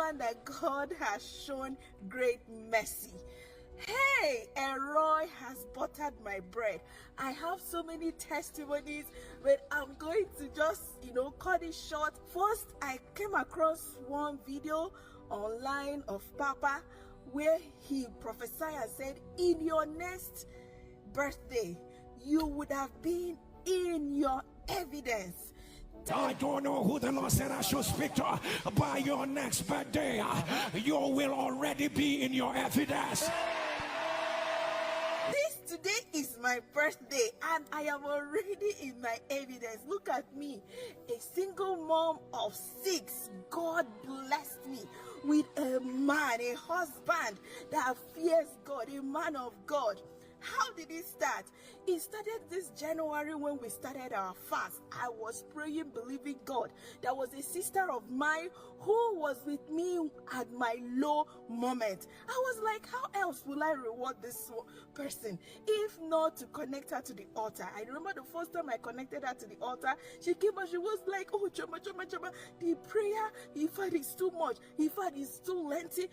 man that God has shown great mercy. Hey, Elroy has buttered my bread. I have so many testimonies, but I'm going to just, cut it short. First, I came across one video online of Papa where he prophesied and said, in your next birthday, you would have been in your evidence. I don't know who the Lord said I should speak to. By your next birthday, you will already be in your evidence. Today is my birthday and I am already in my evidence. Look at me, a single mom of 6. God blessed me with a man, a husband that fears God, a man of God. How did it start? It started this January when we started our fast. I was praying, believing God. There was a sister of mine who was with me at my low moment. I was like, how else will I reward this person if not to connect her to the altar? I remember the first time I connected her to the altar, she came and she was like, oh, Chama, the prayer, in fact, is too much. In fact, it's too lengthy.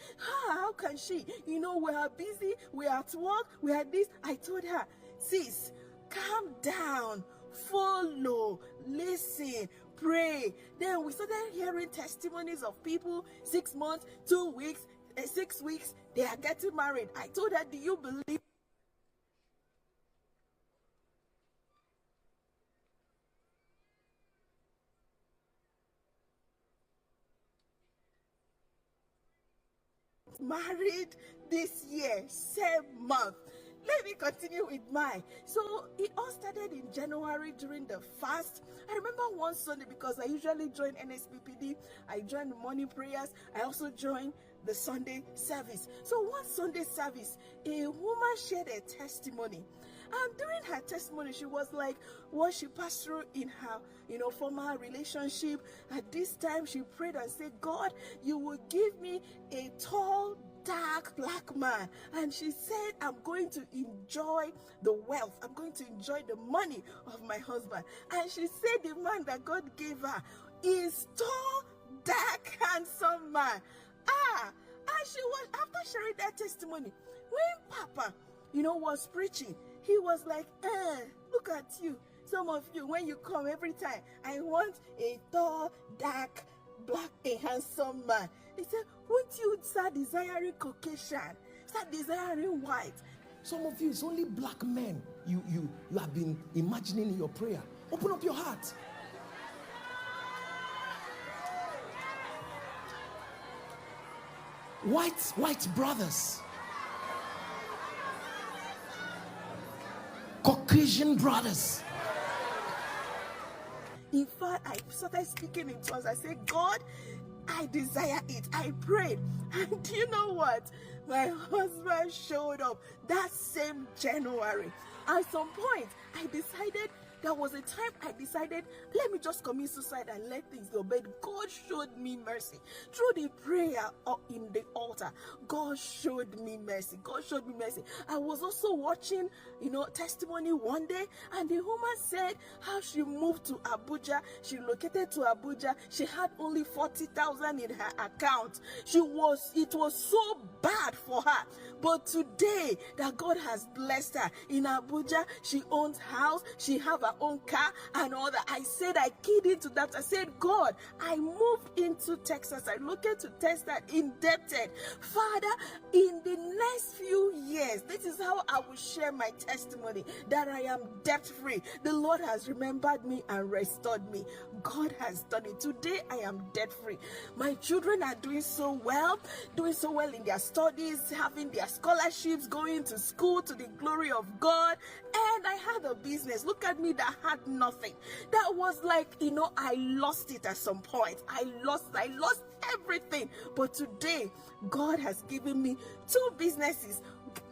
How can she? We are busy, we are at work, we are this. I told her, sis, calm down, follow, listen, pray. Then we started hearing testimonies of people, 6 months, 2 weeks, 6 weeks, they are getting married. I told her, do you believe? Married this year, same month. Let me continue with mine. So it all started in January during the fast. I remember one Sunday, because I usually join NSPPD, I join the morning prayers, I also join the Sunday service. So one Sunday service, a woman shared a testimony. And during her testimony, she was like, what she passed through in her, former relationship. At this time, she prayed and said, God, you will give me a tall, dark black man. And she said, I'm going to enjoy the wealth. I'm going to enjoy the money of my husband. And she said the man that God gave her is tall, dark, handsome man. And she was, after sharing that testimony, when Papa, was preaching, he was like, look at you. Some of you, when you come every time, I want a tall, dark, black, a handsome man. He said, won't you start desiring Caucasian? Start desiring white. Some of you, it's only black men you have been imagining in your prayer. Open up your heart. White brothers. Caucasian brothers. In fact, I started speaking in tongues. I said, God, I desire it. I prayed. And do you know what? My husband showed up that same January. At some point, I decided, there was a time I decided, let me just commit suicide and let things go. But God showed me mercy. Through the prayer in the altar, God showed me mercy. God showed me mercy. I was also watching, testimony one day, and the woman said how she moved to Abuja. She located to Abuja. She had only 40,000 in her account. It was so bad for her. But today that God has blessed her in Abuja, she owns house, she have her own car and all that. I said, I keyed into that. I said, God, I moved into Texas. I located to Texas, indebted. Father, in the next few years, this is how I will share my testimony, that I am debt free. The Lord has remembered me and restored me. God has done it. Today I am debt free. My children are doing so well in their studies, having their scholarships, going to school to the glory of God. And I had a business. Look at me, that had nothing. That was like, I lost it at some point. I lost everything. But today, God has given me 2 businesses.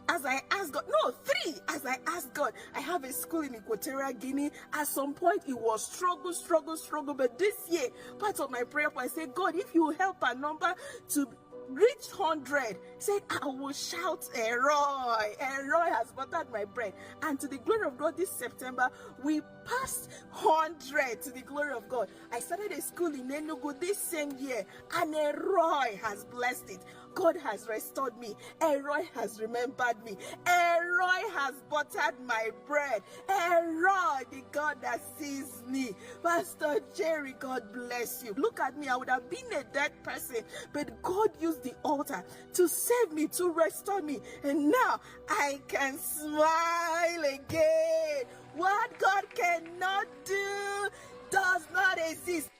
As I asked God, no, 3, as I asked God. I have a school in Equatorial Guinea. At some point, it was struggle. But this year, part of my prayer, I said, God, if you help a number to reach 100, said, I will shout, Elroy has buttered my bread. And to the glory of God, this September, we passed 100 to the glory of God. I started a school in Enugu this same year, and Elroy has blessed it. God has restored me. Elroy has remembered me. Elroy has buttered my bread. Elroy, the God that sees me. Pastor Jerry, God bless you. Look at me. I would have been a dead person, but God used the altar to save me, to restore me. And now I can smile again. What God cannot do does not exist.